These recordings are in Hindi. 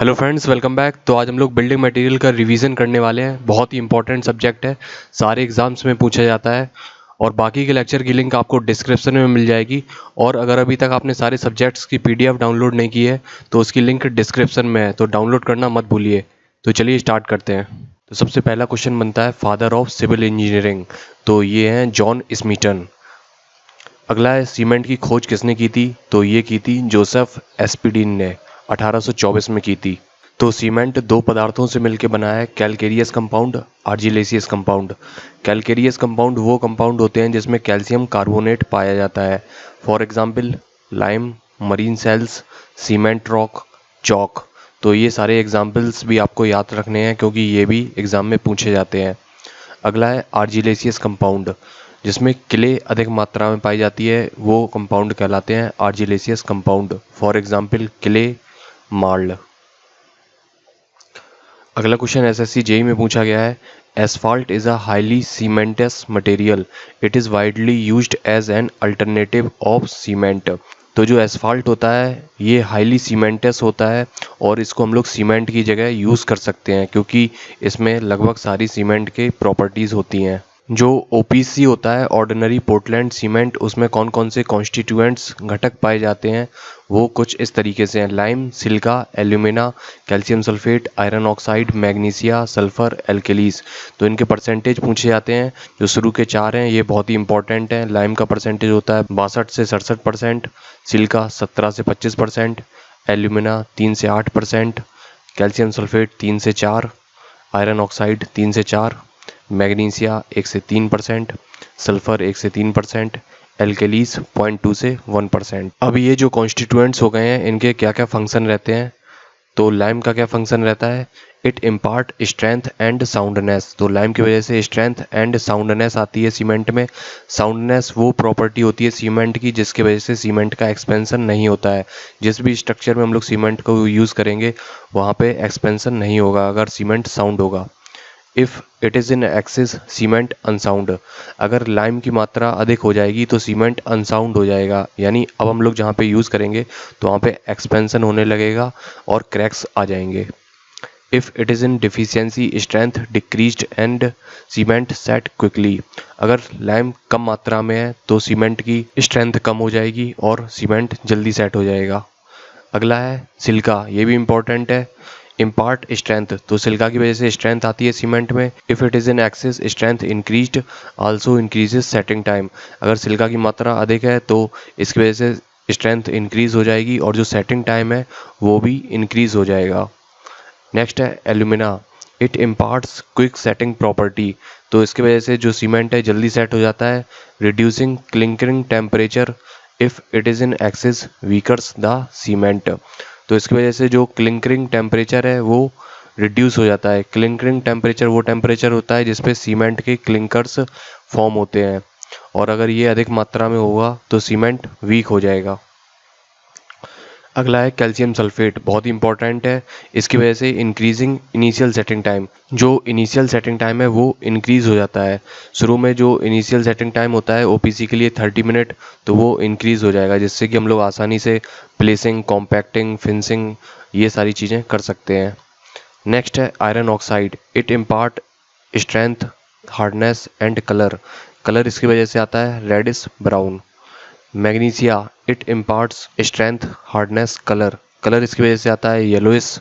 Hello friends, welcome back. तो आज हम लोग बिल्डिंग मटेरियल का रिवीजन करने वाले हैं। बहुत ही इंपॉर्टेंट सब्जेक्ट है, सारे एग्जाम्स में पूछा जाता है। और बाकी के लेक्चर की लिंक आपको डिस्क्रिप्शन में मिल जाएगी। और अगर अभी तक आपने सारे सब्जेक्ट्स की पीडीएफ डाउनलोड नहीं की है तो उसकी लिंक डिस्क्रिप्शन में है, तो डाउनलोड करना मत भूलिए। तो चलिए स्टार्ट करते हैं। तो सबसे पहला क्वेश्चन बनता है, फादर ऑफ सिविल इंजीनियरिंग। तो ये हैं जॉन स्मिटन। अगला है, सीमेंट की खोज किसने की थी? तो ये की थी जोसेफ एस्पिडिन ने 1824 में की थी। तो सीमेंट दो पदार्थों से मिलकर बना है, calcareous compound, argillaceous compound. Calcareous compound वो कंपाउंड होते हैं जिसमें कैल्शियम कार्बोनेट पाया जाता है। For example lime, marine shells, cement rock, chalk. तो ये सारे एग्जांपल्स भी आपको याद रखने हैं क्योंकि ये भी एग्जाम में पूछे जाते हैं। अगला है आर्जिलेसियस कंपाउंड, जिसमें क्ले अधिक मात्रा में पाई जाती है, वो कंपाउंड कहलाते हैं argillaceous compound. For example clay, marl. अगला क्वेश्चन एसएससी जेई में पूछा गया है, asphalt is a highly cementitious material, it is widely used as an alternative of cement. तो जो एसफाल्ट होता है ये हाईली सीमेंटस होता है और इसको हम लोग सीमेंट की जगह यूज़ कर सकते हैं क्योंकि इसमें लगभग सारी सीमेंट के प्रॉपर्टीज़ होती हैं। जो ओपीसी होता है, ऑर्डिनरी पोर्टलैंड सीमेंट, उसमें कौन कौन से कॉन्स्टिट्यूएंट्स घटक पाए जाते हैं वो कुछ इस तरीके से हैं, lime, silica, alumina, calcium sulphate, iron oxide, magnesia, sulphur, alkalis. तो इनके परसेंटेज पूछे जाते हैं। जो शुरू के चार हैं ये बहुत ही इंपॉर्टेंट हैं। लाइम का परसेंटेज होता है 62 से 67%, सिलिका 17 से 25%, एल्यूमिना 3 से 8%, कैल्शियम सल्फेट 3 से 4, आयरन ऑक्साइड 3 से 4, मैग्नीशिया 1 से 3%, सल्फर 1 से 3%, एल्केलीस 0.2 से 1%। अब ये जो कॉन्स्टिट्यूएंट्स हो गए हैं इनके क्या क्या फंक्शन रहते हैं? तो लाइम का क्या फंक्शन रहता है? It impart strength and soundness. तो लाइम की वजह से स्ट्रेंथ एंड साउंडनेस आती है सीमेंट में। साउंडनेस वो प्रॉपर्टी होती है सीमेंट की जिसकी वजह से सीमेंट का एक्सपेंशन नहीं होता है। जिस भी स्ट्रक्चर में हम लोग सीमेंट को यूज़ करेंगे वहाँ पे एक्सपेंशन नहीं होगा अगर सीमेंट साउंड होगा। If it is in excess cement unsound. अगर लाइम की मात्रा अधिक हो जाएगी तो सीमेंट अनसाउंड हो जाएगा, यानी अब हम लोग जहाँ पे यूज़ करेंगे तो वहाँ पे एक्सपेंशन होने लगेगा और क्रैक्स आ जाएंगे। If it is in deficiency strength decreased and cement set quickly. अगर लाइम कम मात्रा में है तो सीमेंट की स्ट्रेंथ कम हो जाएगी और सीमेंट जल्दी सेट हो जाएगा। अगला है सिलिका, ये भी इम्पोर्टेंट है। इम्पार्ट स्ट्रेंथ, तो सिलिका की वजह से स्ट्रेंथ आती है सीमेंट में। If it is in access strength increased also increases setting time. अगर सिलिका की मात्रा अधिक है तो इसकी वजह से स्ट्रेंथ इंक्रीज हो जाएगी और जो सेटिंग टाइम है वो भी इंक्रीज हो जाएगा। नेक्स्ट है alumina, it imparts quick setting property. तो इसकी वजह से जो सीमेंट है जल्दी सेट हो जाता है। Reducing clinkering temperature, if it is in excess weakens the cement. तो इसकी वजह से जो क्लिंकरिंग टेम्परेचर है वो रिड्यूस हो जाता है। क्लिंकरिंग टेम्परेचर वो टेम्परेचर होता है जिसपे सीमेंट के क्लिंकर्स फॉर्म होते हैं और अगर ये अधिक मात्रा में होगा तो सीमेंट वीक हो जाएगा। अगला है कैल्शियम सल्फेट, बहुत ही इंपॉर्टेंट है। इसकी वजह से इंक्रीजिंग इनिशियल सेटिंग टाइम, जो इनिशियल सेटिंग टाइम है वो इंक्रीज़ हो जाता है। शुरू में जो इनिशियल सेटिंग टाइम होता है ओपीसी के लिए 30 मिनट, तो वो इंक्रीज़ हो जाएगा जिससे कि हम लोग आसानी से प्लेसिंग, कॉम्पैक्टिंग, फिनिशिंग ये सारी चीज़ें कर सकते हैं। नेक्स्ट है iron oxide, it impart strength, hardness and colour. Colour इसकी वजह से आता है reddish brown. Magnesia, it imparts strength, hardness, colour. Colour इसकी वजह से आता है yellowish.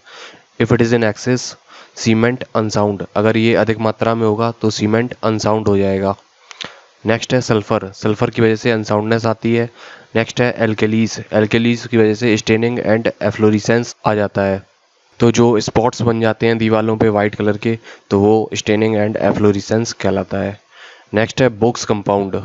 If it is in excess cement unsound. अगर ये अधिक मात्रा में होगा तो सीमेंट अनसाउंड हो जाएगा। नेक्स्ट है सल्फ़र, सल्फ़र की वजह से अनसाउंडनेस आती है। नेक्स्ट है एल्केलीस, एल्केलीस की वजह से स्टेनिंग एंड एफ्लोरिसेंस आ जाता है। तो जो स्पॉट्स बन जाते हैं दीवालों पे वाइट कलर के तो वो स्टेनिंग एंड एफ्लोरिसेंस कहलाता है। नेक्स्ट है बोक्स कंपाउंड।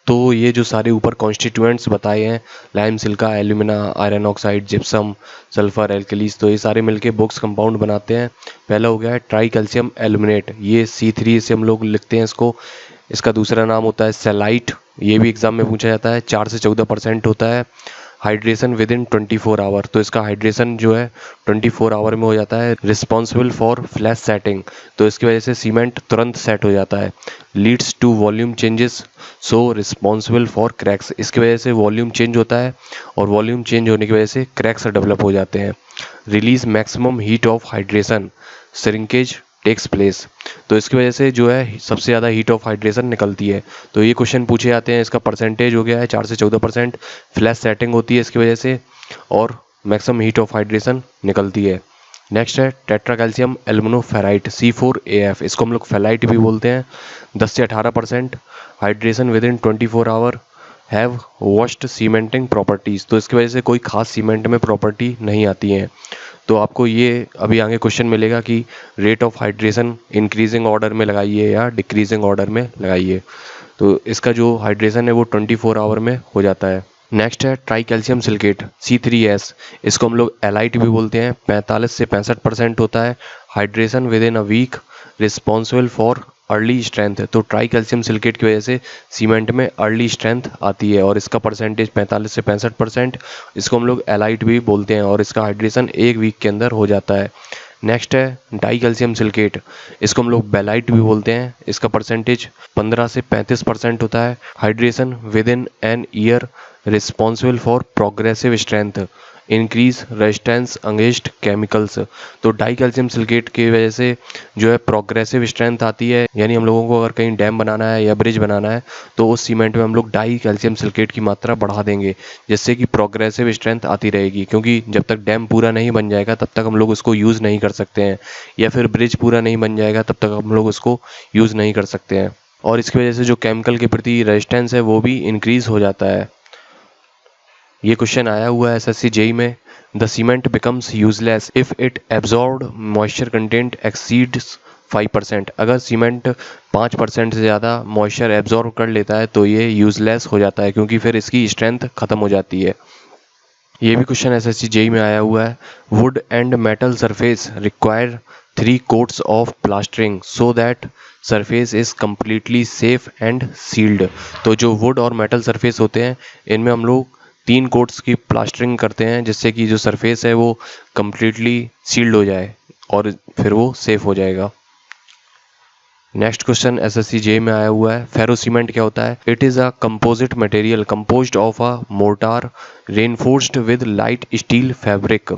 तो ये जो सारे ऊपर कॉन्स्टिट्यूएंट्स बताए हैं, lime, silica, alumina, iron oxide, gypsum, sulphur, alkalis, तो ये सारे मिलके बोक्स कंपाउंड बनाते हैं। पहला हो गया है ट्राई कैल्शियम एल्यूमिनेट, ये C3 से हम लोग लिखते हैं इसको। इसका दूसरा नाम होता है सेलाइट, ये भी एग्जाम में पूछा जाता है, 4 से 14% होता है। हाइड्रेशन विद इन 24 आवर, तो इसका हाइड्रेशन जो है 24 आवर में हो जाता है। रिस्पॉन्सिबल फॉर फ्लैश सेटिंग, तो इसकी वजह से सीमेंट तुरंत सेट हो जाता है। Leads to volume changes, so responsible for cracks, इसकी वजह से वॉल्यूम चेंज होता है और वॉल्यूम चेंज होने की वजह से क्रैक्स डेवलप हो जाते हैं। Release maximum heat of hydration, shrinkage takes place, तो इसकी वजह से जो है सबसे ज़्यादा हीट ऑफ हाइड्रेशन निकलती है। तो ये क्वेश्चन पूछे जाते हैं, इसका परसेंटेज हो गया है 4 से 14%। फ्लैश सेटिंग होती है इसकी वजह से और मैक्सिमम हीट ऑफ हाइड्रेशन निकलती है। नेक्स्ट है टेट्रा कैल्शियम एल्युमिनोफेराइट C4AF, इसको हम लोग फेलाइट भी बोलते हैं। 10 से 18% hydration within 24 hour, have worst cementing properties, तो इसकी वजह से कोई खास सीमेंट में प्रॉपर्टी नहीं आती है। तो आपको ये अभी आगे क्वेश्चन मिलेगा कि rate of hydration increasing order में लगाइए या डिक्रीजिंग ऑर्डर में लगाइए। तो इसका जो हाइड्रेशन है वो 24 आवर में हो जाता है। नेक्स्ट है ट्राई कैल्शियम सिलिकेट C3S, इसको हम लोग एलाइट भी बोलते हैं। 45 से 65% होता है। Hydration within a week, responsible for early strength, तो ट्राई कैल्शियम सिलिकेट की वजह से सीमेंट में अर्ली स्ट्रेंथ आती है और इसका परसेंटेज 45 से 65%। इसको हम लोग एलाइट भी बोलते हैं और इसका हाइड्रेशन 1 वीक के अंदर हो जाता है। नेक्स्ट है डाई कैल्शियम सिलिकेट, इसको हम लोग बेलाइट भी बोलते हैं। इसका परसेंटेज 15 से 35% होता है। Hydration with in an year, responsible for progressive strength, increase resistance against chemicals, तो डाई कैल्शियम सिलिकेट की वजह से जो है प्रोग्रेसिव स्ट्रेंथ आती है। यानी हम लोगों को अगर कहीं डैम बनाना है या ब्रिज बनाना है तो उस सीमेंट में हम लोग डाई कैल्शियम सिलिकेट की मात्रा बढ़ा देंगे, जिससे कि प्रोग्रेसिव स्ट्रेंथ आती रहेगी। क्योंकि जब तक डैम पूरा नहीं बन जाएगा तब तक हम लोग उसको यूज़ नहीं कर सकते हैं, या फिर ब्रिज पूरा नहीं बन जाएगा तब तक हम लोग उसको यूज़ नहीं कर सकते हैं। और इसकी वजह से जो केमिकल के प्रति रेजिस्टेंस है वो भी इंक्रीज हो जाता है। ये क्वेश्चन आया हुआ है SSC JEE में। The cement becomes useless if it absorb moisture content exceeds 5%, अगर सीमेंट 5% से ज़्यादा मॉइस्चर एब्जॉर्ब कर लेता है तो ये यूजलेस हो जाता है, क्योंकि फिर इसकी स्ट्रेंथ ख़त्म हो जाती है। ये भी क्वेश्चन SSC JEE में आया हुआ है। Wood and metal surface require 3 coats of plastering so that surface is completely safe and sealed, तो जो वुड और मेटल सरफेस होते हैं इनमें हम लोग 3 कोट्स की प्लास्टरिंग करते हैं, जिससे कि जो सरफेस है वो कम्प्लीटली सील्ड हो जाए और फिर वो सेफ हो जाएगा। नेक्स्ट क्वेश्चन SSC JEE में आया हुआ है। फेरो सीमेंट क्या होता है? It is a composite material composed of a mortar reinforced with light steel fabric.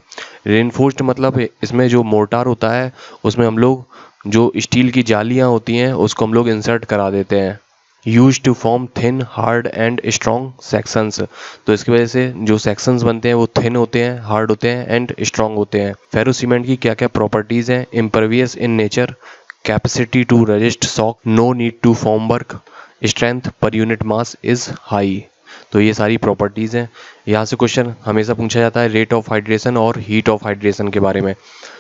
Reinforced मतलब इसमें जो मोर्टार होता है उसमें हम लोग जो स्टील की जालियाँ होती हैं उसको हम लोग इंसर्ट करा देते हैं। Use to form thin hard and strong sections, तो इसकी वजह से जो सेक्शंस बनते हैं वो थिन होते हैं, हार्ड होते हैं एंड स्ट्रॉन्ग होते हैं। फेरो सीमेंट की क्या क्या प्रॉपर्टीज़ हैं? Impervious in nature, capacity to resist shock, no need to form work, strength per unit mass is high, तो ये सारी प्रॉपर्टीज़ हैं। यहाँ से क्वेश्चन हमेशा पूछा जाता है रेट ऑफ हाइड्रेशन और हीट ऑफ हाइड्रेशन के बारे में।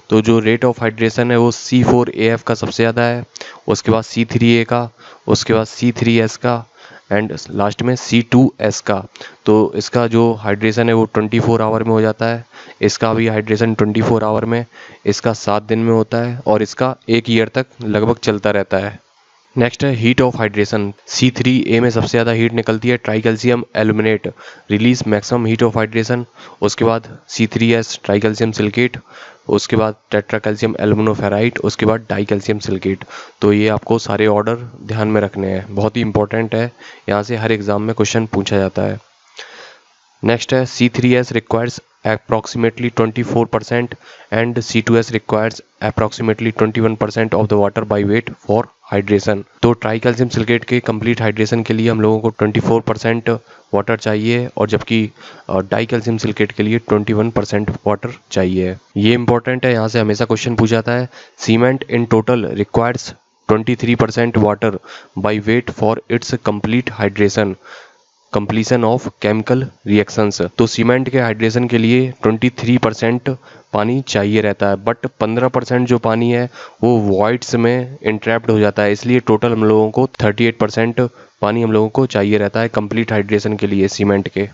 तो जो रेट ऑफ हाइड्रेशन है वो C4AF का सबसे ज़्यादा है, उसके बाद C3A का, उसके बाद C3S का एंड लास्ट में C2S का। तो इसका जो हाइड्रेशन है वो 24 आवर में हो जाता है। इसका भी हाइड्रेशन 24 आवर में, इसका 7 दिन में होता है और इसका 1 ईयर तक लगभग चलता रहता है। नेक्स्ट है हीट ऑफ हाइड्रेशन। C3A में सबसे ज़्यादा हीट निकलती है। Try calcium aluminate release maximum heat of hydration, उसके बाद C3S ट्राई कैल्शियम सिलिकेट, उसके बाद टेट्रा कैल्शियम एल्युमिनोफेराइट, उसके बाद डाई कैल्शियम सिलिकेट। तो ये आपको सारे ऑर्डर ध्यान में रखने हैं, बहुत ही इंपॉर्टेंट है, यहाँ से हर एग्ज़ाम में क्वेश्चन पूछा जाता है। नेक्स्ट है C3S requires approximately 24% and C2S requires approximately 21% of the water by weight for hydration। तो ट्राई कैल्शियम सिलिकेट के कंप्लीट हाइड्रेशन के लिए हम लोगों को 24% वाटर चाहिए और जबकि डाई कैल्शियम सिलिकेट के लिए 21% वाटर चाहिए। ये इंपॉर्टेंट है, यहाँ से हमेशा क्वेश्चन पूछा जाता है। Cement in total requires 23% water by wait for its complete hydration completion of chemical reactions. तो सीमेंट के हाइड्रेशन के लिए 23% पानी चाहिए रहता है, बट 15% जो पानी है वो वॉइड्स में इंट्रैप्ड हो जाता है, इसलिए टोटल हम लोगों को 38% पानी हम लोगों को चाहिए रहता है कंप्लीट हाइड्रेशन के लिए सीमेंट के।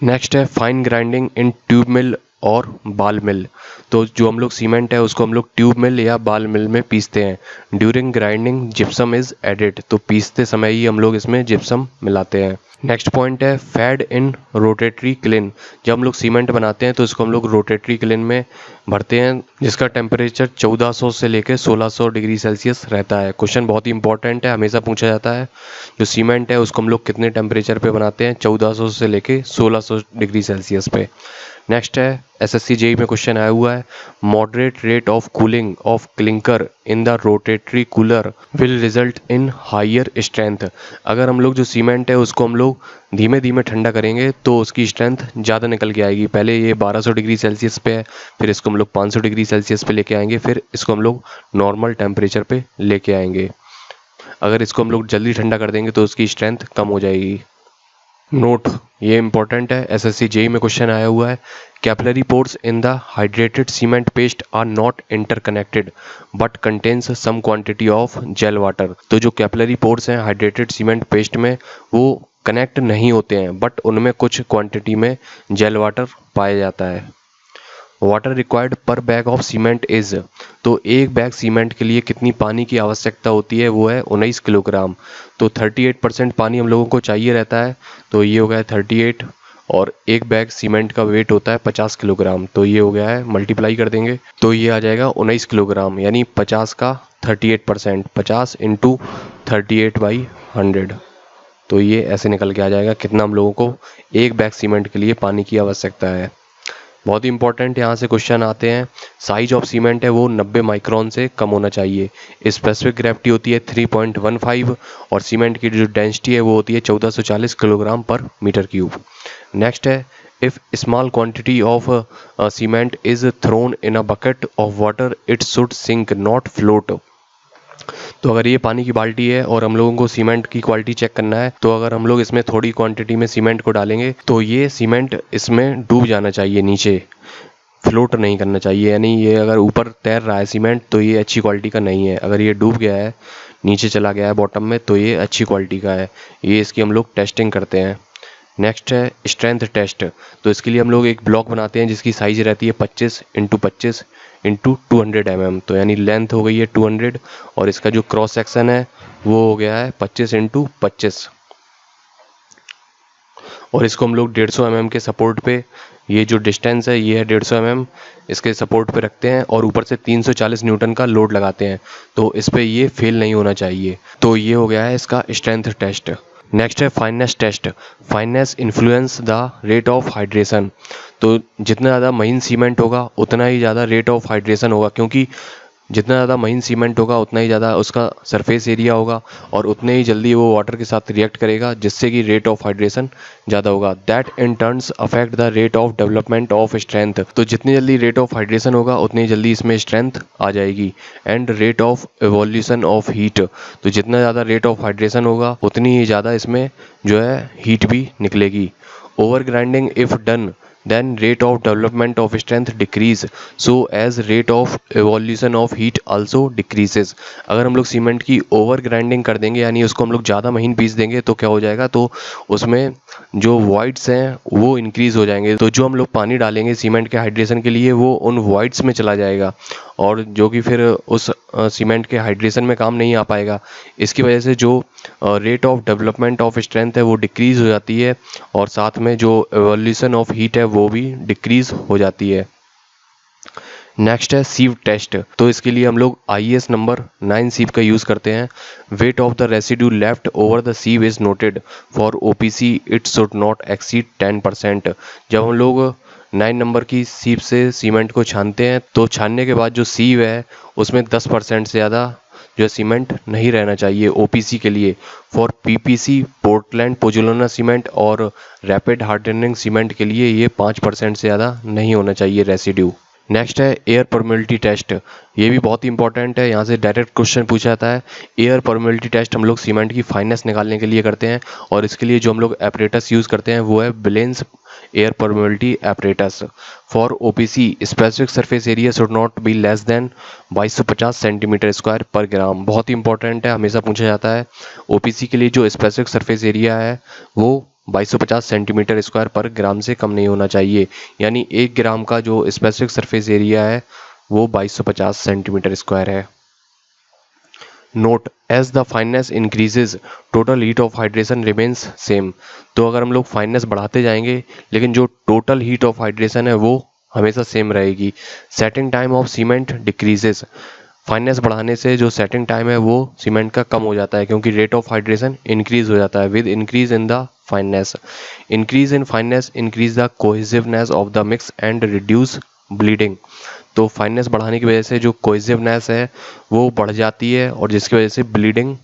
नेक्स्ट है फाइन ग्राइंडिंग इन ट्यूब मिल और बाल मिल। तो जो हम लोग सीमेंट है उसको हम लोग ट्यूब मिल या बाल मिल में पीसते हैं। During grinding gypsum is added, तो पीसते समय ही हम लोग इसमें जिप्सम मिलाते हैं। नेक्स्ट पॉइंट है फेड इन रोटेटरी क्लिन। जब हम लोग सीमेंट बनाते हैं तो इसको हम लोग रोटेटरी क्लिन में भरते हैं, जिसका टेम्परेचर 1400 से लेकर 1600 डिग्री सेल्सियस रहता है। क्वेश्चन बहुत ही इंपॉर्टेंट है, हमेशा पूछा जाता है। जो सीमेंट है उसको हम लोग कितने टेम्परेचर पे बनाते हैं? 1400 से लेकर 1600 डिग्री सेल्सियस पे। नेक्स्ट है एसएससी जेईई में क्वेश्चन आया हुआ है, moderate rate of cooling of clinker in the rotary cooler will result in higher strength. अगर हम लोग जो सीमेंट है उसको हम लोग धीमे धीमे ठंडा करेंगे तो उसकी स्ट्रेंथ ज़्यादा निकल के आएगी। पहले ये 1200 डिग्री सेल्सियस पे है, फिर इसको हम लोग 500 डिग्री सेल्सियस पे लेके आएंगे, फिर इसको हम लोग नॉर्मल टेम्परेचर पे लेके आएंगे। अगर इसको हम लोग जल्दी ठंडा कर देंगे तो उसकी स्ट्रेंथ कम हो जाएगी। नोट, ये इंपॉर्टेंट है, एसएससी जेईई में क्वेश्चन आया हुआ है, capillary pores in the hydrated cement paste are not interconnected but contains some quantity of gel water. तो जो कैपिलरी पोर्स हैं हाइड्रेटेड सीमेंट पेस्ट में वो कनेक्ट नहीं होते हैं, बट उनमें कुछ क्वांटिटी में जेल वाटर पाया जाता है। वाटर रिक्वायर्ड पर बैग ऑफ सीमेंट इज, तो एक बैग सीमेंट के लिए कितनी पानी की आवश्यकता होती है? वो है 19 किलोग्राम। तो 38% पानी हम लोगों को चाहिए रहता है, तो ये हो गया है 38, और एक बैग सीमेंट का वेट होता है 50 किलोग्राम, तो ये हो गया है, मल्टीप्लाई कर देंगे तो ये आ जाएगा 19 किलोग्राम, यानी 50 का 38%, 50 इंटू 38/100। तो ये ऐसे निकल के आ जाएगा कितना हम लोगों को एक बैग सीमेंट के लिए पानी की आवश्यकता है। बहुत ही इंपॉर्टेंट यहाँ से क्वेश्चन आते हैं, साइज ऑफ सीमेंट है वो 90 माइक्रोन से कम होना चाहिए। स्पेसिफिक ग्रेविटी होती है 3.15 और सीमेंट की जो डेंसिटी है वो होती है 1440 kilogram per metre cube. Next है, if small quantity of cement is thrown in a bucket of water it should sink not float. तो अगर ये पानी की बाल्टी है और हम लोगों को सीमेंट की क्वालिटी चेक करना है, तो अगर हम लोग इसमें थोड़ी क्वांटिटी में सीमेंट को डालेंगे तो ये सीमेंट इसमें डूब जाना चाहिए, नीचे फ्लोट नहीं करना चाहिए। यानी ये अगर ऊपर तैर रहा है सीमेंट तो ये अच्छी क्वालिटी का नहीं है, अगर ये डूब गया है, नीचे चला गया है बॉटम में, तो ये अच्छी क्वालिटी का है। ये इसकी हम लोग टेस्टिंग करते हैं। नेक्स्ट है स्ट्रेंथ टेस्ट। तो इसके लिए हम लोग एक ब्लॉक बनाते हैं जिसकी साइज रहती है 25 × 25 × 200 mm। तो यानी लेंथ हो गई है 200 और इसका जो क्रॉस सेक्शन है वो हो गया है 25 × 25, और इसको हम लोग 150 mm के सपोर्ट पे, ये जो डिस्टेंस है ये है 150 mm, इसके सपोर्ट पे रखते हैं और ऊपर से 340 न्यूटन का लोड लगाते हैं, तो इस पर ये फेल नहीं होना चाहिए। तो ये हो गया है इसका स्ट्रेंथ टेस्ट। नेक्स्ट है fineness test. Fineness influence the rate of hydration. तो जितना ज़्यादा महीन सीमेंट होगा उतना ही ज़्यादा रेट ऑफ हाइड्रेशन होगा, क्योंकि जितना ज़्यादा महीन सीमेंट होगा उतना ही ज़्यादा उसका सरफेस एरिया होगा और उतने ही जल्दी वो वाटर के साथ रिएक्ट करेगा, जिससे कि रेट ऑफ हाइड्रेशन ज़्यादा होगा। That in turns affect the rate of development of strength. तो जितनी जल्दी रेट ऑफ हाइड्रेशन होगा उतनी जल्दी इसमें स्ट्रेंथ आ जाएगी। And rate of evolution of heat. तो जितना ज़्यादा रेट ऑफ हाइड्रेशन होगा उतनी ही ज़्यादा इसमें जो है हीट भी निकलेगी। Over grinding if done then rate of development of strength decrease so as rate of evolution of heat also decreases। अगर हम लोग सीमेंट की ओवर ग्राइंडिंग कर देंगे, यानी उसको हम लोग ज़्यादा महीन पीस देंगे, तो क्या हो जाएगा, तो उसमें जो वॉइड्स हैं वो इंक्रीज़ हो जाएंगे। तो जो हम लोग पानी डालेंगे सीमेंट के हाइड्रेशन के लिए वो उन वॉइड्स में चला जाएगा, और जो कि फिर उस सीमेंट के हाइड्रेशन में काम नहीं आ पाएगा। इसकी वजह से जो rate of development of strength है वो डिक्रीज़ हो जाती है, और साथ में जो एवोल्यूशन ऑफ हीट है वो भी डिक्रीज़ हो जाती है। नेक्स्ट है सीव टेस्ट। तो इसके लिए हम लोग IS नंबर 9 सीव का यूज़ करते हैं। Weight of the residue left over the सीव is noted for OPC it should not exceed 10%। जब हम लोग 9 नंबर की सीव से सीमेंट को छानते हैं तो छानने के बाद जो सीव है उसमें 10% से ज़्यादा जो सीमेंट नहीं रहना चाहिए OPC के लिए। फॉर PPC पोर्टलैंड पोजुलाना सीमेंट और रैपिड हार्डनिंग सीमेंट के लिए ये 5% से ज़्यादा नहीं होना चाहिए रेसिड्यू। नेक्स्ट है एयर परमेबिलिटी टेस्ट। ये भी बहुत ही इंपॉर्टेंट है, यहाँ से डायरेक्ट क्वेश्चन पूछा जाता है। एयर परमेबिलिटी टेस्ट हम लोग सीमेंट की फाइननेस निकालने के लिए करते हैं, और इसके लिए जो हम लोग एपरेटस यूज़ करते हैं वो है Blaine's air permeability apparatus. For OPC specific surface area should not be less than 2250 centimetre square पर ग्राम। बहुत ही इंपॉर्टेंट है, हमेशा पूछा जाता है। OPC के लिए जो स्पेसिफिक सरफेस एरिया है वो 2250 सेंटीमीटर स्क्वायर पर ग्राम से कम नहीं होना चाहिए, यानी 1 ग्राम का जो स्पेसिफिक सरफेस एरिया है वो 2250 सेंटीमीटर स्क्वायर है। Note as the fineness increases total heat of hydration remains same. तो अगर हम लोग फाइननेस बढ़ाते जाएंगे लेकिन जो टोटल हीट ऑफ हाइड्रेशन है वो हमेशा सेम रहेगी। Setting time of cement decreases, fineness बढ़ाने से जो सेटिंग टाइम है वो सीमेंट का कम हो जाता है क्योंकि रेट ऑफ हाइड्रेशन इंक्रीज हो जाता है with increase in the fineness. Increase in fineness increase the cohesiveness of the mix and reduce bleeding. तो फाइननेस बढ़ाने की वजह से जो कोहेसिवनेस है वो बढ़ जाती है और जिसकी वजह से ब्लीडिंग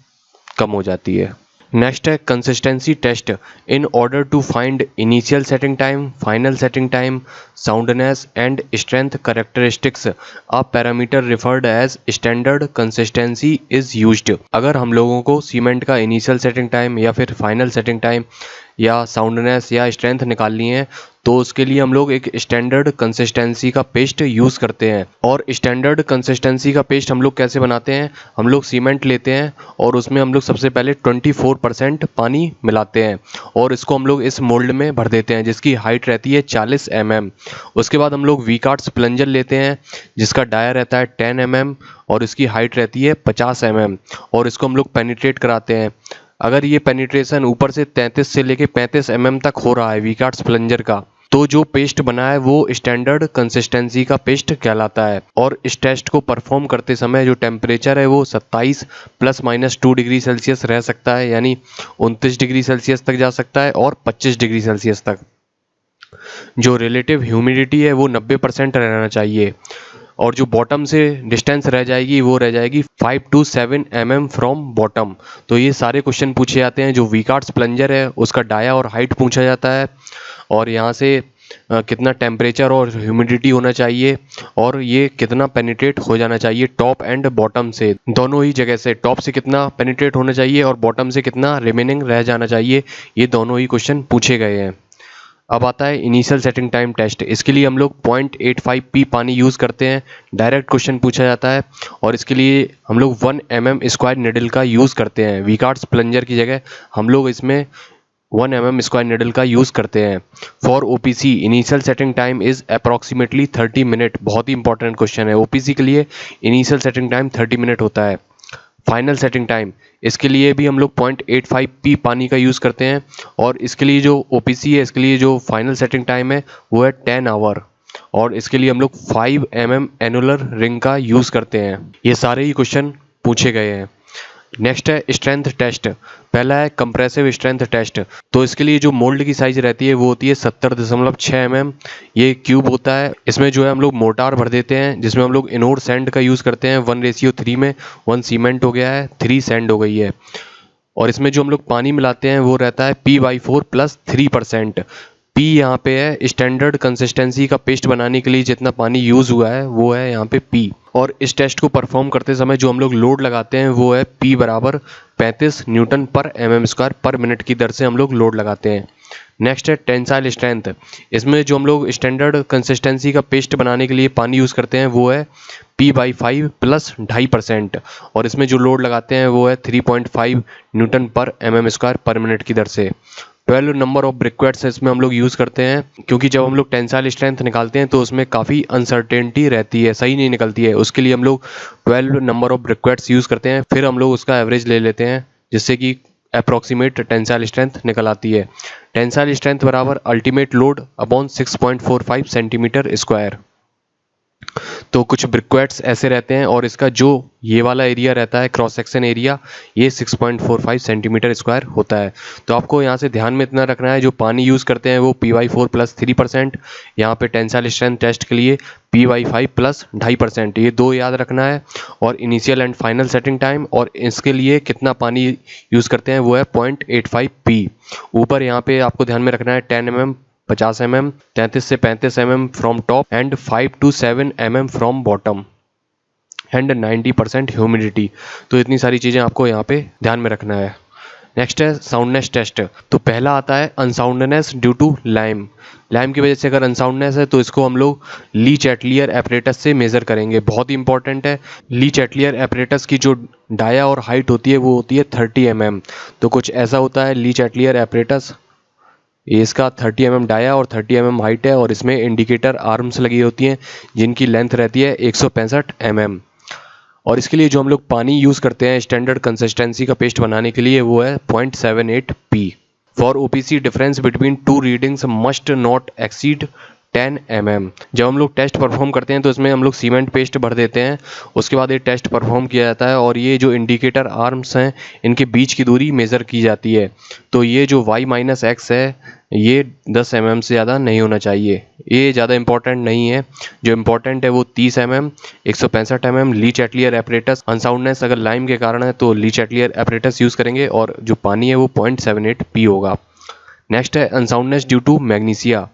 कम हो जाती है। नेक्स्ट है consistency test. In order to find initial setting time, final setting time, soundness and strength characteristics a parameter referred as standard consistency is used. अगर हम लोगों को सीमेंट का इनिशियल सेटिंग टाइम या फिर फाइनल सेटिंग टाइम या साउंडनेस या स्ट्रेंथ निकालनी है तो उसके लिए हम लोग एक स्टैंडर्ड कंसिस्टेंसी का पेस्ट यूज़ करते हैं। और स्टैंडर्ड कंसिस्टेंसी का पेस्ट हम लोग कैसे बनाते हैं, हम लोग सीमेंट लेते हैं और उसमें हम लोग सबसे पहले 24% पानी मिलाते हैं और इसको हम लोग इस मोल्ड में भर देते हैं जिसकी हाइट रहती है 40 mm। उसके बाद हम लोग वीकार्ड्स प्लंजर लेते हैं जिसका डाया रहता है 10 mm और इसकी हाइट रहती है 50 mm और इसको हम लोग पेनिट्रेट कराते हैं। अगर ये पेनिट्रेशन ऊपर से 33 से लेके 35 mm तक हो रहा है वीकार्ड्स प्लंजर का तो जो पेस्ट बना है वो स्टैंडर्ड कंसिस्टेंसी का पेस्ट कहलाता है। और इस टेस्ट को परफॉर्म करते समय जो टेम्परेचर है वो 27 ± 2 डिग्री सेल्सियस रह सकता है, यानी 29 डिग्री सेल्सियस तक जा सकता है और 25 डिग्री सेल्सियस तक। जो रिलेटिव ह्यूमिडिटी है वो 90% रहना चाहिए और जो बॉटम से डिस्टेंस रह जाएगी वो रह जाएगी 5 to 7 mm फ्रॉम बॉटम। तो ये सारे क्वेश्चन पूछे जाते हैं। जो वीकार्ड्स प्लंजर है उसका डाया और हाइट पूछा जाता है और यहाँ से कितना टेम्परेचर और ह्यूमिडिटी होना चाहिए और ये कितना पेनिट्रेट हो जाना चाहिए टॉप एंड बॉटम से, दोनों ही जगह से। टॉप से कितना पेनिट्रेट होना चाहिए और बॉटम से कितना रिमेनिंग रह जाना चाहिए, ये दोनों ही क्वेश्चन पूछे गए हैं। अब आता है इनिशियल सेटिंग टाइम टेस्ट। इसके लिए हम लोग 0.85 p पानी यूज़ करते हैं। डायरेक्ट क्वेश्चन पूछा जाता है और इसके लिए हम लोग 1 mm स्क्वायर निडल का यूज़ करते हैं। वीकार्ड्स प्लंजर की जगह हम लोग इसमें 1 mm स्क्वायर निडल का यूज़ करते हैं। For OPC initial setting time is approximately 30 minute. बहुत ही इंपॉर्टेंट क्वेश्चन है। OPC के लिए इनिशियल सेटिंग टाइम 30 मिनट होता है। फाइनल सेटिंग टाइम, इसके लिए भी हम लोग 0.85 p पानी का यूज़ करते हैं और इसके लिए जो OPC है इसके लिए जो फाइनल सेटिंग टाइम है वो है 10 आवर और इसके लिए हम लोग 5 mm एनुलर रिंग का यूज़ करते हैं। ये सारे ही क्वेश्चन पूछे गए हैं। नेक्स्ट है स्ट्रेंथ टेस्ट। पहला है कंप्रेसिव स्ट्रेंथ टेस्ट। तो इसके लिए जो मोल्ड की साइज रहती है वो होती है 70.6 mm। ये क्यूब होता है। इसमें जो है हम लोग मोर्टार भर देते हैं जिसमें हम लोग इनोड सैंड का यूज़ करते हैं 1:3 में। 1 सीमेंट हो गया है, 3 सैंड हो गई है। और इसमें जो हम लोग पानी मिलाते हैं वो रहता है P/4 + 3%। P यहाँ पे है स्टैंडर्ड कंसिस्टेंसी का पेस्ट बनाने के लिए जितना पानी यूज़ हुआ है वो है यहाँ पे P। और इस टेस्ट को परफॉर्म करते समय जो हम लोग लोड लगाते हैं वो है P = 35 N/mm² पर मिनट की दर से हम लोग लोड लगाते हैं। नेक्स्ट है टेंसाइल स्ट्रेंथ। इसमें जो हम लोग स्टैंडर्ड कंसिस्टेंसी का पेस्ट बनाने के लिए पानी यूज़ करते हैं वो है P/5 + 2.5% और इसमें जो लोड लगाते हैं वो है 3.5 N/mm² पर मिनट की दर से। 12 नंबर ऑफ ब्रिक्वेट्स इसमें हम लोग यूज़ करते हैं क्योंकि जब हम लोग टेंसाइल स्ट्रेंथ निकालते हैं तो उसमें काफ़ी अनसर्टेनिटी रहती है, सही नहीं निकलती है। उसके लिए हम लोग 12 नंबर ऑफ ब्रिक्वेट्स यूज़ करते हैं, फिर हम लोग उसका एवरेज ले लेते हैं जिससे कि अप्रॉक्सीमेट टेंसाइल स्ट्रेंथ निकल आती है। टेंसाइल स्ट्रेंथ बराबर अल्टीमेट लोड अपॉन 6.45 सेंटीमीटर²। तो कुछ ब्रिक्वेट्स ऐसे रहते हैं और इसका जो ये वाला एरिया रहता है क्रॉस सेक्शन एरिया ये 6.45 सेंटीमीटर² होता है। तो आपको यहाँ से ध्यान में इतना रखना है जो पानी यूज़ करते हैं वो P/4 + 3%। यहाँ पे टेंसाइल स्ट्रेंथ टेस्ट के लिए P/5 + 2.5%, ये दो याद रखना है। और initial and final setting time और इसके लिए कितना पानी यूज़ करते हैं वो है 0.85 p। ऊपर यहाँ पे आपको ध्यान में रखना है 10 mm 50 mm 33 से 35 mm from top and 5 to 7 mm from bottom and 90% humidity. तो इतनी सारी चीज़ें आपको यहाँ पे ध्यान में रखना है। नेक्स्ट है साउंडनेस टेस्ट। तो पहला आता है unsoundness due to lime. Lime की वजह से अगर अनसाउंडनेस है तो इसको हम लोग ली चैटलियर एपरेटस से मेज़र करेंगे। बहुत ही इंपॉर्टेंट है। ली चैटलियर एपरेटस की जो डाया और हाइट होती है वो होती है 30 mm। तो कुछ ऐसा होता है ली चैटलियर एपरेटस, इसका 30 mm डाया और 30 mm हाइट है और इसमें इंडिकेटर आर्म्स लगी होती हैं जिनकी लेंथ रहती है 165 mm। और इसके लिए जो हम लोग पानी यूज़ करते हैं स्टैंडर्ड कंसिस्टेंसी का पेस्ट बनाने के लिए वो है 0.78 P. For OPC difference between two readings must not exceed 10 mm। जब हम लोग टेस्ट परफॉर्म करते हैं तो इसमें हम लोग सीमेंट पेस्ट भर देते हैं, उसके बाद ये टेस्ट परफॉर्म किया जाता है और ये जो इंडिकेटर आर्म्स हैं इनके बीच की दूरी मेज़र की जाती है। तो ये जो y-x है ये 10 mm से ज़्यादा नहीं होना चाहिए, ये ज़्यादा इंपॉर्टेंट नहीं है। जो इम्पोर्टेंट है वो 30 mm, 165 mm ली चैटलियर एपरेटस। अनसाउंडनेस अगर लाइम के कारण है तो ली चैटलियर एपरेटस यूज़ करेंगे और जो पानी है वो 0.78 पी होगा। नेक्स्ट है अनसाउंडनेस ड्यू टू मैग्नीशिया।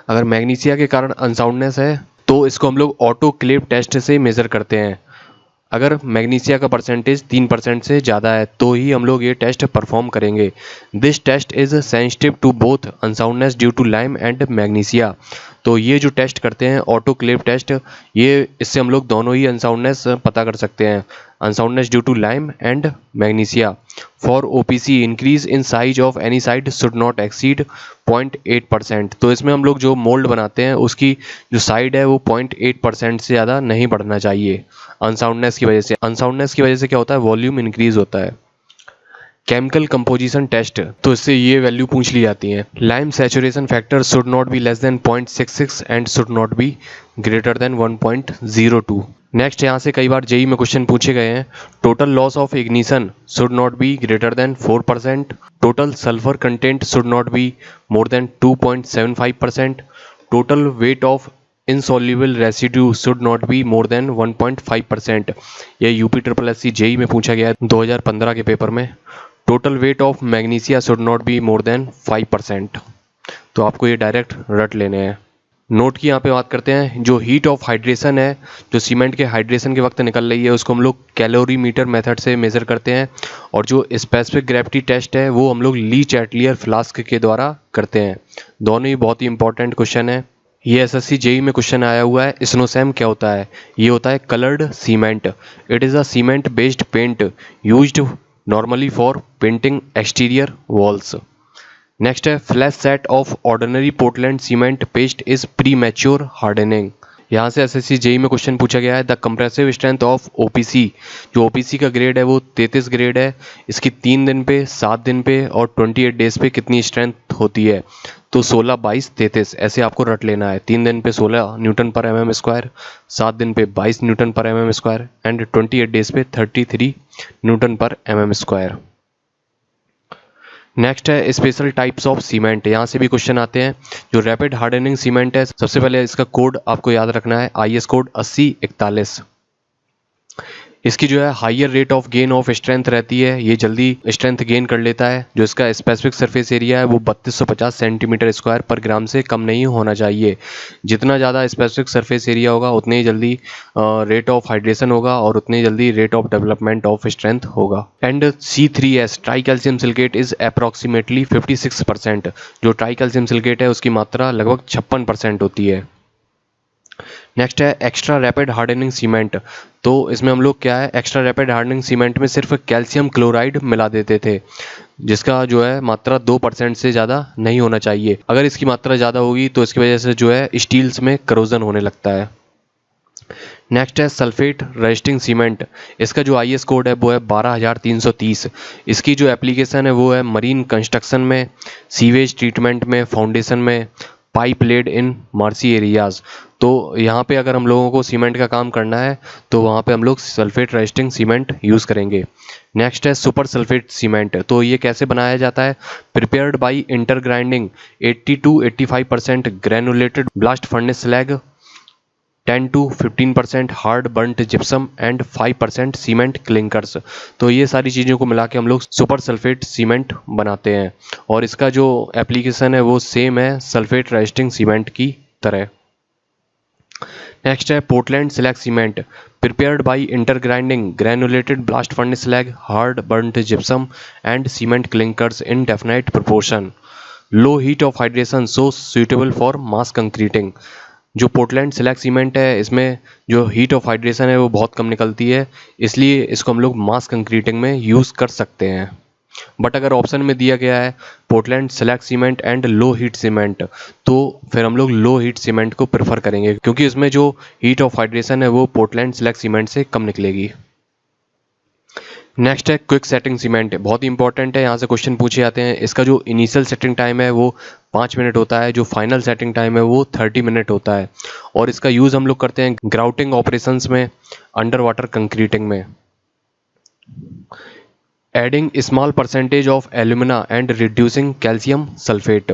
अगर मैग्नीशिया के कारण अनसाउंडनेस है तो इसको हम लोग ऑटो क्लेव टेस्ट से मेज़र करते हैं। अगर मैग्नीशिया का परसेंटेज 3% से ज़्यादा है तो ही हम लोग ये टेस्ट परफॉर्म करेंगे। This test is sensitive to both unsoundness due to lime and magnesia. तो ये जो टेस्ट करते हैं ऑटो क्लेव टेस्ट, ये इससे हम लोग दोनों ही अनसाउंडनेस पता कर सकते हैं, unsoundness due to lime and magnesia. For OPC increase in size of any side should not exceed 0.8%। तो इसमें हम लोग जो मोल्ड बनाते हैं उसकी जो साइड है वो 0.8% से ज़्यादा नहीं बढ़ना चाहिए अनसाउंडनेस की वजह से। अनसाउंडनेस की वजह से क्या होता है, वॉल्यूम इंक्रीज होता है। केमिकल कंपोजिशन टेस्ट, तो इससे ये वैल्यू पूछ ली जाती है। Lime saturation factor should not be less than 0.66 and should not be greater than 1.02। Next यहाँ से कई बार जेई में क्वेश्चन पूछे गए हैं। Total loss of ignition should not be greater than 4%। Total sulphur content should not be more than 2.75%। Total weight of insoluble residue should not be more than 1.5%। यह यूपी ट्रिपल एससी जेई में पूछा गया है 2015 के पेपर में। Total weight of magnesia should not be more than 5%। तो आपको ये डायरेक्ट रट लेने हैं। नोट की यहाँ पे बात करते हैं, जो हीट ऑफ हाइड्रेशन है, जो सीमेंट के हाइड्रेशन के वक्त निकल रही है उसको हम लोग कैलोरीमीटर मेथड से मेज़र करते हैं। और जो स्पेसिफिक ग्रेविटी टेस्ट है वो हम लोग ली चैटलियर फ्लास्क के द्वारा करते हैं। दोनों ही बहुत ही इंपॉर्टेंट क्वेश्चन है। ये एसएससी जेई में क्वेश्चन आया हुआ है। स्नोसैम क्या होता है, ये होता है coloured cement. It is a cement based paint used normally for painting exterior walls. Next है flash set of ordinary Portland cement paste is pre mature hardening. यहाँ से एसएससी जेई में क्वेश्चन पूछा गया है। The compressive strength of OPC, जो ओपीसी का ग्रेड है वो 33 ग्रेड है। इसकी 3 दिन पे, 7 दिन पे और 28 डेज पे कितनी स्ट्रेंथ होती है, तो 16, 22, 33 ऐसे आपको रट लेना है। 3 दिन पे 16 न्यूटन पर mm स्क्वायर, 7 दिन पे 22 न्यूटन पर mm स्क्वायर एंड 28 डेज पे 33 न्यूटन पर mm स्क्वायर। नेक्स्ट है स्पेशल टाइप्स ऑफ सीमेंट। यहाँ से भी क्वेश्चन आते हैं। जो रैपिड हार्डनिंग सीमेंट है, सबसे पहले इसका कोड आपको याद रखना है, IS कोड 8041। इसकी जो है higher rate of gain of strength रहती है, ये जल्दी स्ट्रेंथ गेन कर लेता है। जो इसका स्पेसिफिक सरफेस एरिया है वो 3250 सेंटीमीटर स्क्वायर पर ग्राम से कम नहीं होना चाहिए। जितना ज़्यादा स्पेसिफिक सरफेस एरिया होगा उतने ही जल्दी रेट ऑफ हाइड्रेशन होगा और उतनी जल्दी rate of development of strength होगा। And C3S tri calcium silicate is approximately 56%। जो ट्राई कैल्शियम सिलिकेट है उसकी मात्रा लगभग 56% होती है। नेक्स्ट है एक्स्ट्रा रैपिड हार्डनिंग सीमेंट। तो इसमें हम लोग क्या है, एक्स्ट्रा रैपिड हार्डनिंग सीमेंट में सिर्फ कैल्शियम क्लोराइड मिला देते थे, जिसका जो है मात्रा 2% से ज़्यादा नहीं होना चाहिए। अगर इसकी मात्रा ज़्यादा होगी तो इसकी वजह से जो है स्टील्स में करोजन होने लगता है। नेक्स्ट है सल्फेट रेजिस्टिंग सीमेंट। इसका जो IS कोड है वो है 12330। इसकी जो एप्लीकेशन है वो है मरीन कंस्ट्रक्शन में, सीवेज ट्रीटमेंट में, फाउंडेशन में, पाइप लेड इन मार्सी एरियाज। तो यहाँ पे अगर हम लोगों को सीमेंट का काम करना है तो वहाँ पे हम लोग सल्फेट रेजिस्टिंग सीमेंट यूज़ करेंगे। नेक्स्ट है सुपर सल्फेट सीमेंट। तो ये कैसे बनाया जाता है, prepared by inter grinding 80 to 85% granulated blast furnace slag, 10 to 15% hard burnt gypsum and 5% cement clinkers. तो ये सारी चीज़ों को मिला के हम लोग सुपर सल्फेट सीमेंट बनाते हैं और इसका जो एप्लीकेशन है वो सेम है सल्फेट रेजिस्टिंग सीमेंट की तरह। नेक्स्ट है Portland slag cement, prepared by inter grinding granulated blast furnace slag, hard burnt gypsum and cement clinkers in definite proportion, low heat of hydration so suitable for mass concreting. जो पोर्टलैंड स्लैग सीमेंट है इसमें जो हीट ऑफ हाइड्रेशन है वो बहुत कम निकलती है, इसलिए इसको हम लोग मास कंक्रीटिंग में यूज़ कर सकते हैं। बट अगर ऑप्शन में दिया गया है Portland slag cement and low heat cement, तो फिर हम लोग लो हीट सीमेंट को प्रेफर करेंगे, क्योंकि इसमें जो हीट ऑफ हाइड्रेशन है वो पोर्टलैंड स्लैग सीमेंट से कम निकलेगी। नेक्स्ट है क्विक सेटिंग सीमेंट, बहुत ही इंपॉर्टेंट है, यहाँ से क्वेश्चन पूछे जाते हैं। इसका जो इनिशियल सेटिंग टाइम है वो 5 मिनट होता है, जो फाइनल सेटिंग टाइम है वो 30 मिनट होता है, और इसका यूज़ हम लोग करते हैं ग्राउटिंग ऑपरेशंस में, अंडर वाटर कंक्रीटिंग में। Adding small percentage of alumina and reducing calcium sulphate,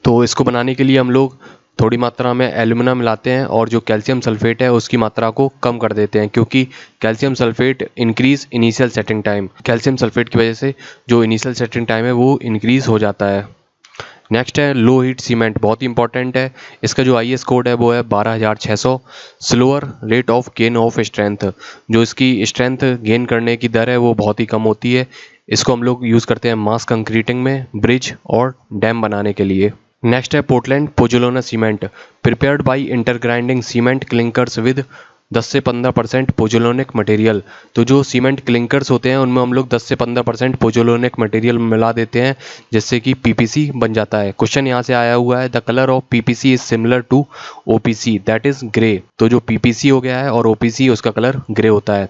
तो इसको बनाने के लिए हम लोग थोड़ी मात्रा में एल्यूमिना मिलाते हैं और जो कैल्शियम सल्फेट है उसकी मात्रा को कम कर देते हैं, क्योंकि calcium sulphate increase initial setting time, calcium sulphate की वजह से जो इनिशियल सेटिंग टाइम है वो इंक्रीज हो जाता है। नेक्स्ट है लो हीट सीमेंट, बहुत ही इंपॉर्टेंट है। इसका जो IS कोड है वो है 12600। Slower rate of gain of strength, जो इसकी स्ट्रेंथ गेन करने की दर है वो बहुत ही कम होती है। इसको हम लोग यूज़ करते हैं मास कंक्रीटिंग में, ब्रिज और डैम बनाने के लिए। नेक्स्ट है Portland pozzolana cement, prepared by intergrinding cement clinkers with 10 से 15% पोजुलोनिक मटेरियल, तो जो सीमेंट क्लिंकर्स होते हैं उनमें हम लोग 10 से 15% पोजुलोनिक मटेरियल मिला देते हैं, जिससे कि PPC बन जाता है। क्वेश्चन यहाँ से आया हुआ है the colour of PPC is similar to OPC that is grey, तो जो PPC हो गया है और OPC उसका कलर ग्रे होता है।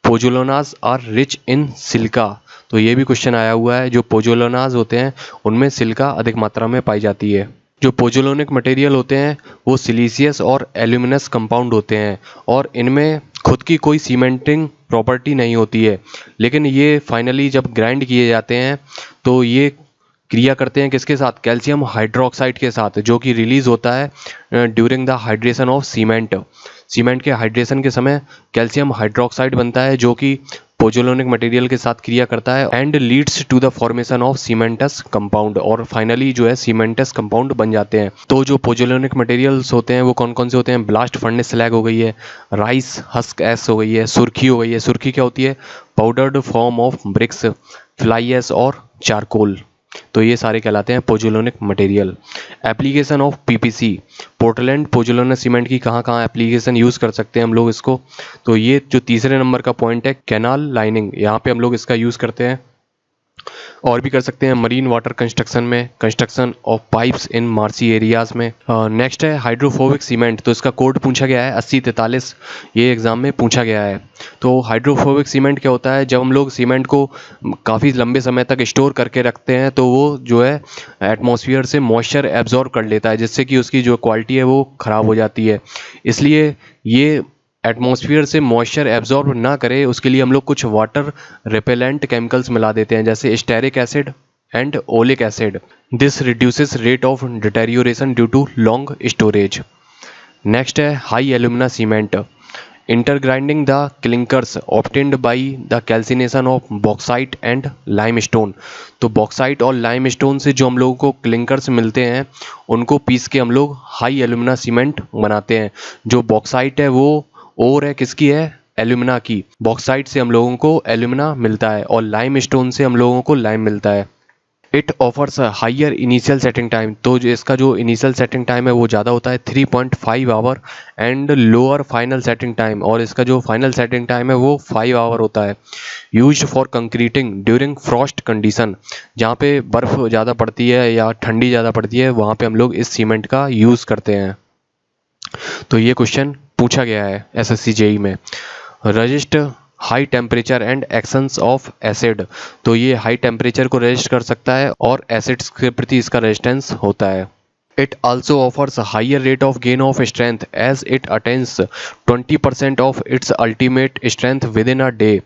पोजुलोनाज आर रिच इन सिलिका, तो ये भी क्वेश्चन आया हुआ है, जो पोजुलोनाज होते हैं उनमें सिलिका अधिक मात्रा में पाई जाती है। जो पोजुलोनिक मटेरियल होते हैं वो सिलीसियस और एल्यूमिनस कंपाउंड होते हैं, और इनमें खुद की कोई सीमेंटिंग प्रॉपर्टी नहीं होती है, लेकिन ये फाइनली जब ग्राइंड किए जाते हैं तो ये क्रिया करते हैं किसके साथ, कैल्शियम हाइड्रोक्साइड के साथ, जो कि रिलीज होता है during the hydration of cement. Cement के हाइड्रेशन के समय कैल्शियम हाइड्रोक्साइड बनता है, जो कि पोजुलोनिक मटेरियल के साथ क्रिया करता है and leads to the formation of cementitious compound, और फाइनली जो है सीमेंटस कंपाउंड बन जाते हैं। तो जो पोजुलोनिक मटेरियल्स होते हैं वो कौन कौन से होते हैं, ब्लास्ट फर्नेस स्लैग हो गई है, राइस हस्क एस हो गई है, सुर्खी हो गई है। सुर्खी क्या होती है, powdered form of bricks, fly ash और चारकोल, तो ये सारे कहलाते हैं pozzolanic material. Application of PPC, Portland pozzolana cement की कहाँ कहाँ एप्लीकेशन यूज़ कर सकते हैं हम लोग इसको, तो ये जो तीसरे नंबर का पॉइंट है कैनाल लाइनिंग, यहाँ पे हम लोग इसका यूज़ करते हैं। और भी कर सकते हैं मरीन वाटर कंस्ट्रक्शन में, construction of pipes in marshy areas में। नेक्स्ट है हाइड्रोफोबिक सीमेंट, तो इसका कोड पूछा गया है 8043, ये एग्जाम में पूछा गया है। तो हाइड्रोफोबिक सीमेंट क्या होता है, जब हम लोग सीमेंट को काफ़ी लंबे समय तक स्टोर करके रखते हैं तो वो जो है एटमॉस्फेयर से मॉइस्चर एब्जॉर्ब कर लेता है, जिससे कि उसकी जो क्वालिटी है वो ख़राब हो जाती है। इसलिए ये एटमॉस्फेयर से मॉइस्चर एब्जॉर्ब ना करे उसके लिए हम लोग कुछ वाटर रिपेलेंट केमिकल्स मिला देते हैं, जैसे stearic acid and oleic acid. This reduces rate of deterioration due to long storage. Next है high alumina cement, intergrinding the clinkers obtained by the calcination of bauxite and limestone, तो बॉक्साइट और लाइमस्टोन से जो हम लोगों को क्लिंकर्स मिलते हैं उनको पीस के हम लोग हाई एल्यूमिना सीमेंट बनाते हैं। जो बॉक्साइट है वो और है किसकी है, एल्यूमिना की। बॉक्साइट से हम लोगों को एल्यूमिना मिलता है और लाइम स्टोन से हम लोगों को लाइम मिलता है। It offers higher initial setting time, तो जो इसका जो इनिशियल सेटिंग टाइम है वो ज़्यादा होता है 3.5 our and lower final setting time, और इसका जो फाइनल सेटिंग टाइम है वो 5 आवर होता है। Used for concreting during Frost condition, जहाँ पे बर्फ़ ज़्यादा पड़ती है या ठंडी ज़्यादा पड़ती है वहाँ पे हम लोग इस सीमेंट का यूज़ करते हैं। तो ये क्वेश्चन पूछा गया है SSC JEE में। Resist high temperature and actions of acid, तो ये हाई टेम्परेचर को रजिस्ट कर सकता है और एसिड्स के प्रति इसका रेजिस्टेंस होता है। It also offers a higher rate of gain of strength as it attains 20% of its ultimate strength within a day,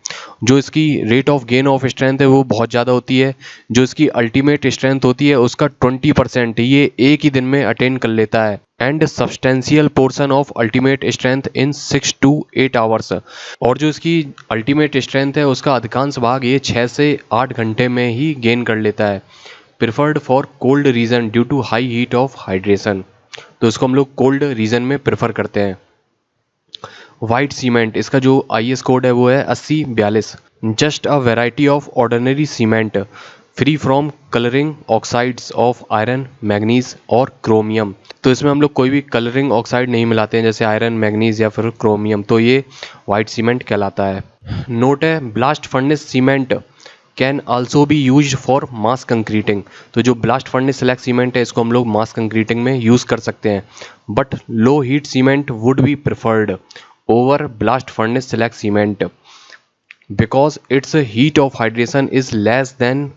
जो इसकी rate of gain of strength है वो बहुत ज़्यादा होती है, जो इसकी अल्टीमेट स्ट्रेंथ होती है उसका 20% ये एक ही दिन में अटेन कर लेता है। And substantial portion of ultimate strength in 6 to 8 hours, और जो इसकी अल्टीमेट स्ट्रेंथ है उसका अधिकांश भाग ये 6 से 8 घंटे में ही गेन कर लेता है। Preferred for cold region due to high heat of hydration, तो इसको हम लोग कोल्ड रीजन में प्रेफर करते हैं। वाइट सीमेंट, इसका जो IS कोड है वो है 8042। Just a variety of ordinary cement free from colouring oxides of iron, manganese और क्रोमियम, तो इसमें हम लोग कोई भी कलरिंग ऑक्साइड नहीं मिलाते हैं जैसे आयरन, मैग्नीज या फिर क्रोमियम, तो ये वाइट सीमेंट कहलाता है। नोट है blast furnace cement can also be used for mass concreting. तो जो ब्लास्ट फर्नेस स्लैग सीमेंट है इसको हम लोग मास कंक्रीटिंग में यूज़ कर सकते हैं। But low heat cement would be preferred over blast furnace slag cement because it's heat of hydration is less than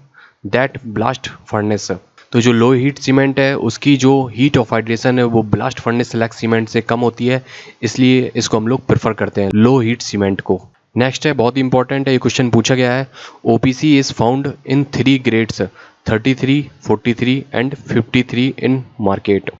that blast furnace. तो जो लो हीट सीमेंट है उसकी जो हीट ऑफ हाइड्रेशन है वो ब्लास्ट फर्नेस स्लैग सीमेंट से कम होती है, इसलिए इसको हम लोग प्रेफर करते हैं लो हीट सीमेंट को। नेक्स्ट है, बहुत इंपॉर्टेंट है, ये क्वेश्चन पूछा गया है। OPC is found in 3 grades 33, 43 and 53 in market.